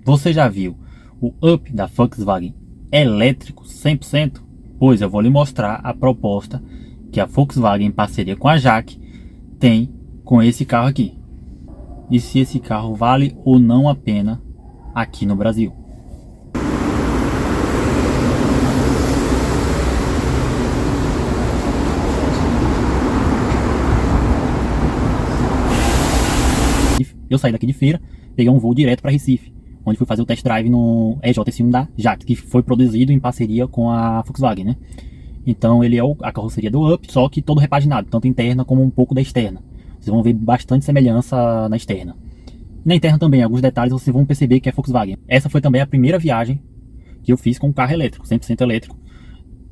Você já viu o Up da Volkswagen elétrico 100%? Pois eu vou lhe mostrar a proposta que a Volkswagen, em parceria com a JAC, tem com esse carro aqui. E se esse carro vale ou não a pena aqui no Brasil. Eu saí daqui de Feira, peguei um voo direto para Recife, onde fui fazer o test drive no EJS1 da JAC, que foi produzido em parceria com a Volkswagen, né? Então ele é a carroceria do Up, só que todo repaginado, tanto interna como um pouco da externa. Vocês vão ver bastante semelhança na externa. E na interna também, alguns detalhes vocês vão perceber que é Volkswagen. Essa foi também a primeira viagem que eu fiz com um carro elétrico, 100% elétrico,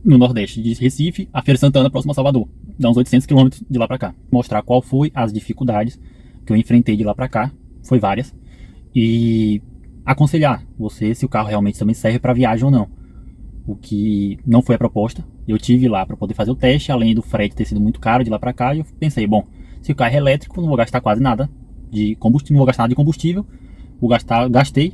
no Nordeste, de Recife a Feira Santana, próximo a Salvador. Dá uns 800 km de lá para cá. Mostrar qual foi as dificuldades que eu enfrentei de lá para cá, foi várias, e aconselhar você se o carro realmente também serve para viagem ou não. O que não foi a proposta. Eu tive lá para poder fazer o teste, além do frete ter sido muito caro de lá para cá, e eu pensei, bom, se o carro é elétrico, não vou gastar quase nada de combustível, não vou gastar nada de combustível, gastei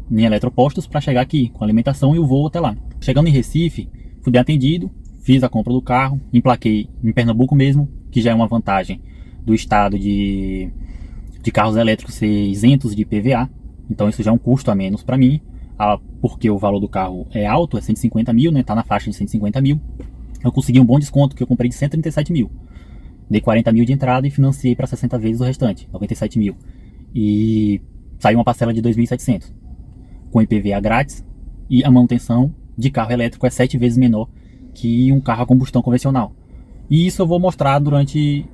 em eletropostos para chegar aqui com alimentação e o voo até lá. Chegando em Recife, fui bem atendido, fiz a compra do carro, emplaquei em Pernambuco mesmo, que já é uma vantagem do estado de carros elétricos ser isentos de IPVA, então isso já é um custo a menos para mim, porque o valor do carro é alto, é 150 mil, né, tá na faixa de 150 mil, eu consegui um bom desconto que eu comprei de 137 mil, dei 40 mil de entrada e financiei para 60 vezes o restante, 97 mil, e saiu uma parcela de 2.700, com IPVA grátis, e a manutenção de carro elétrico é 7 vezes menor que um carro a combustão convencional. E isso eu vou mostrar durante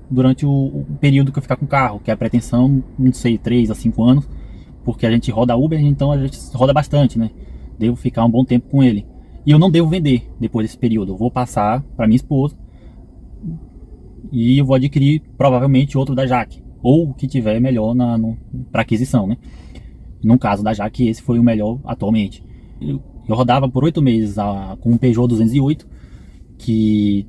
o período que eu ficar com o carro, que é a pretensão, não sei, 3 a 5 anos, porque a gente roda Uber, então a gente roda bastante, né? Devo ficar um bom tempo com ele. E eu não devo vender depois desse período, eu vou passar para minha esposa e eu vou adquirir provavelmente outro da JAC, ou o que tiver melhor para aquisição, né? No caso da JAC, esse foi o melhor atualmente. Eu rodava por 8 meses com um Peugeot 208, que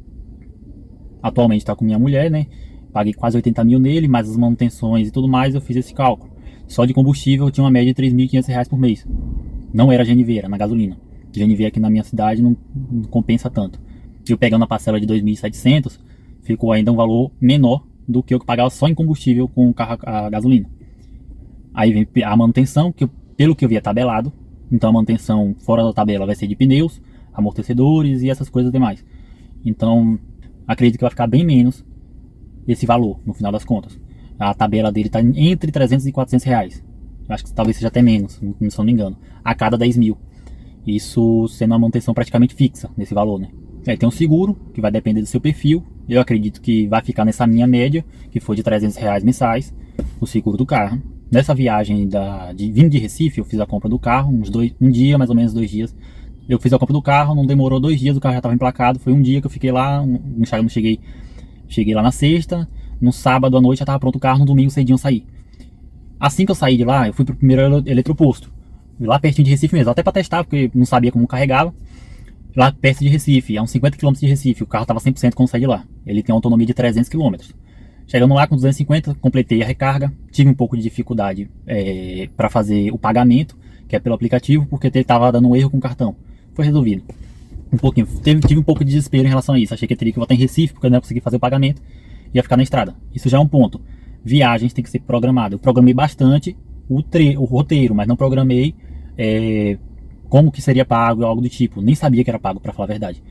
atualmente está com minha mulher, né? Paguei quase 80 mil nele, mais as manutenções e tudo mais, eu fiz esse cálculo. Só de combustível eu tinha uma média de R$3.500 por mês. Não era GNV, era na gasolina. GNV aqui na minha cidade não compensa tanto. Eu pegando a parcela de 2.700, ficou ainda um valor menor do que eu pagava só em combustível com o carro a gasolina. Aí vem a manutenção, que pelo que eu via tabelado, então a manutenção fora da tabela vai ser de pneus, amortecedores e essas coisas demais. Então acredito que vai ficar bem menos esse valor no final das contas. A tabela dele está entre 300 e 400 reais. Eu acho que talvez seja até menos, se não me engano, a cada 10 mil. Isso sendo uma manutenção praticamente fixa nesse valor, né? Aí tem um seguro, que vai depender do seu perfil. Eu acredito que vai ficar nessa minha média, que foi de 300 reais mensais, o seguro do carro. Nessa viagem vindo de Recife, eu fiz a compra do carro, um dia, mais ou menos 2 dias. Eu fiz a compra do carro, não demorou 2 dias, o carro já estava emplacado. Foi um dia que eu fiquei lá, cheguei lá na sexta, no sábado à noite já estava pronto o carro, no domingo cedinho eu saí. Assim que eu saí de lá, eu fui pro primeiro eletroposto, lá pertinho de Recife mesmo, até para testar, porque não sabia como carregava. Lá perto de Recife, a uns 50 km de Recife, o carro estava 100% quando eu saí de lá. Ele tem uma autonomia de 300 km. Chegando lá com 250, completei a recarga, tive um pouco de dificuldade para fazer o pagamento, que é pelo aplicativo, porque ele estava dando um erro com o cartão. Foi resolvido. Um pouquinho. Tive um pouco de desespero em relação a isso. Achei que eu teria que voltar em Recife, porque eu não ia conseguir fazer o pagamento e ia ficar na estrada. Isso já é um ponto. Viagens tem que ser programada. Eu programei bastante o roteiro, mas não programei como que seria pago ou algo do tipo. Nem sabia que era pago, para falar a verdade.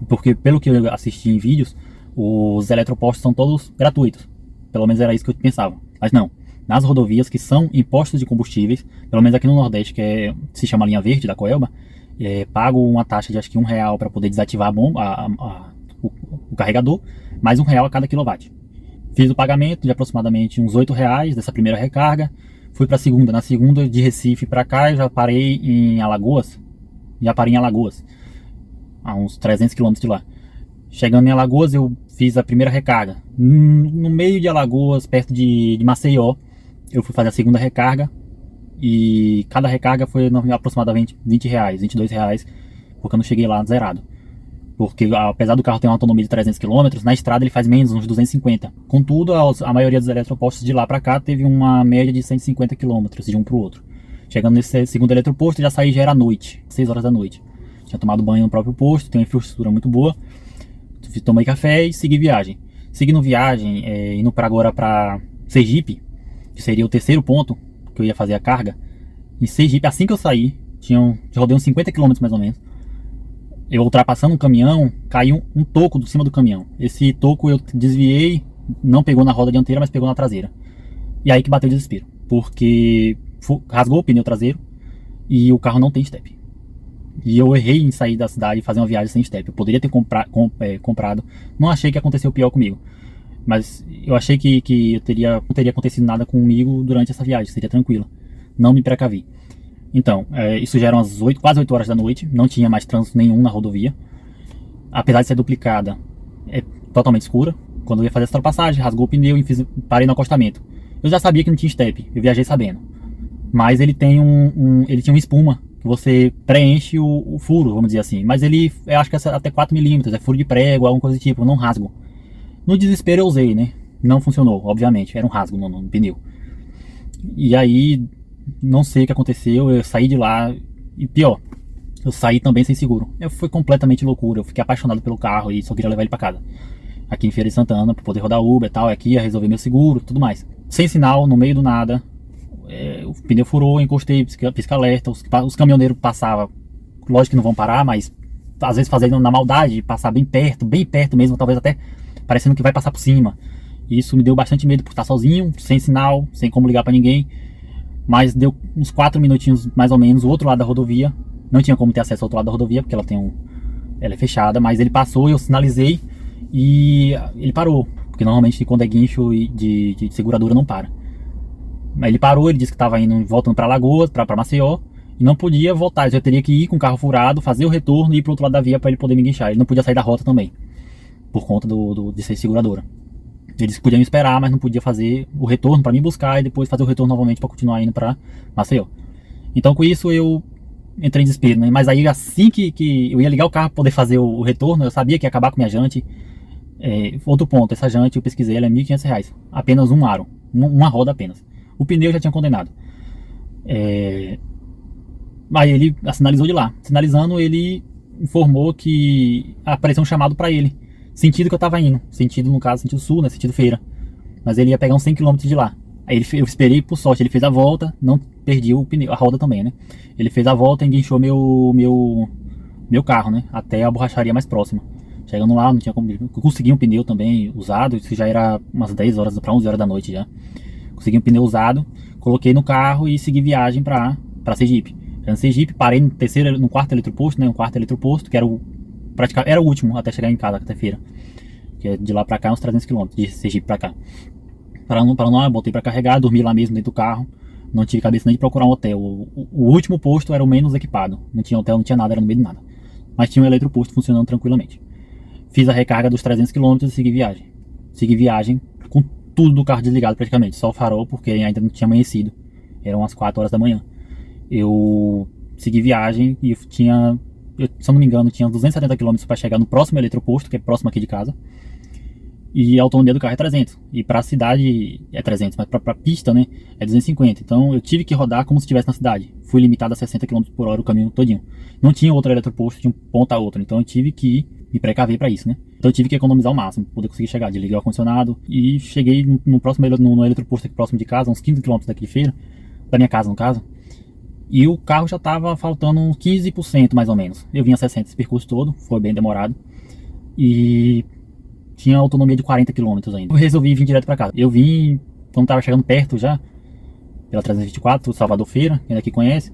Porque pelo que eu assisti em vídeos, os eletropostos são todos gratuitos. Pelo menos era isso que eu pensava. Mas não. Nas rodovias que são impostos de combustíveis, pelo menos aqui no Nordeste, que se chama linha verde da Coelba, pago uma taxa de acho que R$1 para poder desativar a bomba, o carregador, mais R$1 a cada quilowatt. Fiz o pagamento de aproximadamente uns R$8 dessa primeira recarga. Fui para a segunda. Na segunda, de Recife para cá, eu já parei em Alagoas. A uns 300 km de lá. Chegando em Alagoas, eu fiz a primeira recarga. No meio de Alagoas, perto de Maceió, eu fui fazer a segunda recarga. E cada recarga foi aproximadamente R$20, R$22, porque eu não cheguei lá zerado. Porque apesar do carro ter uma autonomia de 300 km, na estrada ele faz menos, uns 250. Contudo, a maioria dos eletropostos de lá para cá teve uma média de 150 km de um para o outro. Chegando nesse segundo eletroposto, já saí, já era noite, 6 horas da noite. Tinha tomado banho no próprio posto, tem uma infraestrutura muito boa. Tomei café e segui viagem. Seguindo viagem, indo agora para Sergipe, que seria o terceiro ponto que eu ia fazer a carga. Em Sergipe, assim que eu saí, rodei uns 50 km mais ou menos. Eu ultrapassando um caminhão, caiu um toco de cima do caminhão. Esse toco eu desviei, não pegou na roda dianteira, mas pegou na traseira. E aí que bateu o desespero, porque rasgou o pneu traseiro e o carro não tem step. E eu errei em sair da cidade e fazer uma viagem sem step. Eu poderia ter comprado. Não achei que aconteceu pior comigo, mas eu achei que não teria acontecido nada comigo durante essa viagem, seria tranquila. Não me precavi. Então, isso já eram quase 8 horas da noite, não tinha mais trânsito nenhum na rodovia. Apesar de ser duplicada, é totalmente escura. Quando eu ia fazer essa ultrapassagem, rasgou o pneu e parei no acostamento. Eu já sabia que não tinha step, eu viajei sabendo. Mas ele tem ele tinha uma espuma que você preenche o furo, vamos dizer assim. Mas eu acho que é até 4 milímetros, é furo de prego, alguma coisa do tipo, não rasgo. No desespero eu usei, né? Não funcionou, obviamente, era um rasgo no pneu. E aí, não sei o que aconteceu, eu saí de lá e pior, eu saí também sem seguro. Foi completamente loucura, eu fiquei apaixonado pelo carro e só queria levar ele pra casa. Aqui em Feira de Santana, pra poder rodar Uber e tal, aqui ia resolver meu seguro, tudo mais. Sem sinal, no meio do nada, o pneu furou, encostei, pisca-alerta, os caminhoneiros passavam, lógico que não vão parar, mas às vezes fazendo na maldade, de passar bem perto mesmo, talvez até parecendo que vai passar por cima. E isso me deu bastante medo por estar sozinho, sem sinal, sem como ligar pra ninguém. Mas deu uns 4 minutinhos mais ou menos, o outro lado da rodovia, não tinha como ter acesso ao outro lado da rodovia, porque ela é fechada, mas ele passou, eu sinalizei e ele parou, porque normalmente quando é guincho de seguradora não para. Ele parou, ele disse que estava voltando para Alagoas, para Maceió, e não podia voltar. Eu teria que ir com o carro furado, fazer o retorno e ir para o outro lado da via para ele poder me guinchar. Ele não podia sair da rota também, por conta de ser seguradora. Ele disse que podia me esperar, mas não podia fazer o retorno para me buscar e depois fazer o retorno novamente para continuar indo para Maceió. Então com isso eu entrei em desespero, né? Mas aí assim que eu ia ligar o carro para poder fazer o retorno, eu sabia que ia acabar com minha jante. Outro ponto, essa jante eu pesquisei, ela é R$1.500, apenas um aro, uma roda apenas. O pneu já tinha condenado. Aí ele sinalizou de lá. Sinalizando, ele informou que apareceu um chamado para ele. Sentido que eu tava indo. Sentido, no caso, sentido sul, né? Sentido Feira. Mas ele ia pegar uns 100 km de lá. Aí eu esperei, por sorte, ele fez a volta. Não perdi o pneu, a roda também, né? Ele fez a volta e enguinchou meu carro, né? Até a borracharia mais próxima. Chegando lá, não tinha como. Eu consegui um pneu também usado. Isso já era umas 10 horas para 11 horas da noite já. Consegui um pneu usado, coloquei no carro e segui viagem para Sergipe. Em Sergipe, parei no quarto eletroposto, né? Um quarto eletroposto, que era o último até chegar em casa, quarta-feira. Que é de lá para cá, uns 300 km, de Sergipe para cá. Para não, eu botei para carregar, dormi lá mesmo dentro do carro. Não tive cabeça nem de procurar um hotel. O último posto era o menos equipado. Não tinha hotel, não tinha nada, era no meio de nada. Mas tinha um eletroposto funcionando tranquilamente. Fiz a recarga dos 300 km e segui viagem. Segui viagem com tudo do carro desligado praticamente, só o farol, porque ainda não tinha amanhecido. Eram umas 4 horas da manhã. Eu segui viagem e se eu não me engano, tinha 270 km para chegar no próximo eletroposto, que é próximo aqui de casa. E a autonomia do carro é 300. E para a cidade é 300, mas para pista, né, é 250. Então eu tive que rodar como se estivesse na cidade. Fui limitado a 60 km por hora o caminho todinho. Não tinha outro eletroposto de um ponto a outro, então eu tive que me precaver para isso, né? Então eu tive que economizar o máximo para poder conseguir chegar. Desliguei o ar-condicionado e cheguei no eletroposto aqui próximo de casa, uns 15 km daqui de Feira, da minha casa no caso. E o carro já estava faltando uns 15% mais ou menos. Eu vim a 60 esse percurso todo, foi bem demorado. E tinha autonomia de 40 km ainda. Eu resolvi vir direto para casa. Eu vim, quando estava chegando perto já, pela 324, Salvador Feira, quem daqui conhece.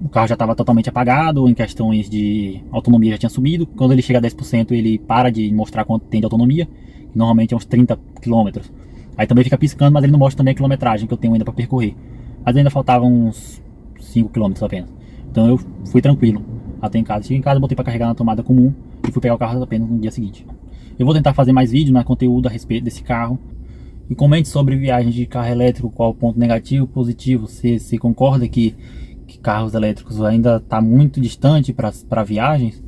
O carro já estava totalmente apagado, em questões de autonomia já tinha subido. Quando ele chega a 10%, ele para de mostrar quanto tem de autonomia, que normalmente é uns 30 km. Aí também fica piscando, mas ele não mostra também a quilometragem que eu tenho ainda para percorrer. Mas ainda faltavam uns 5 km apenas. Então eu fui tranquilo até em casa. Cheguei em casa, botei para carregar na tomada comum e fui pegar o carro apenas no dia seguinte. Eu vou tentar fazer mais vídeos, mais conteúdo a respeito desse carro. E comente sobre viagens de carro elétrico, qual o ponto negativo, positivo. Se concorda que carros elétricos ainda está muito distante para viagens,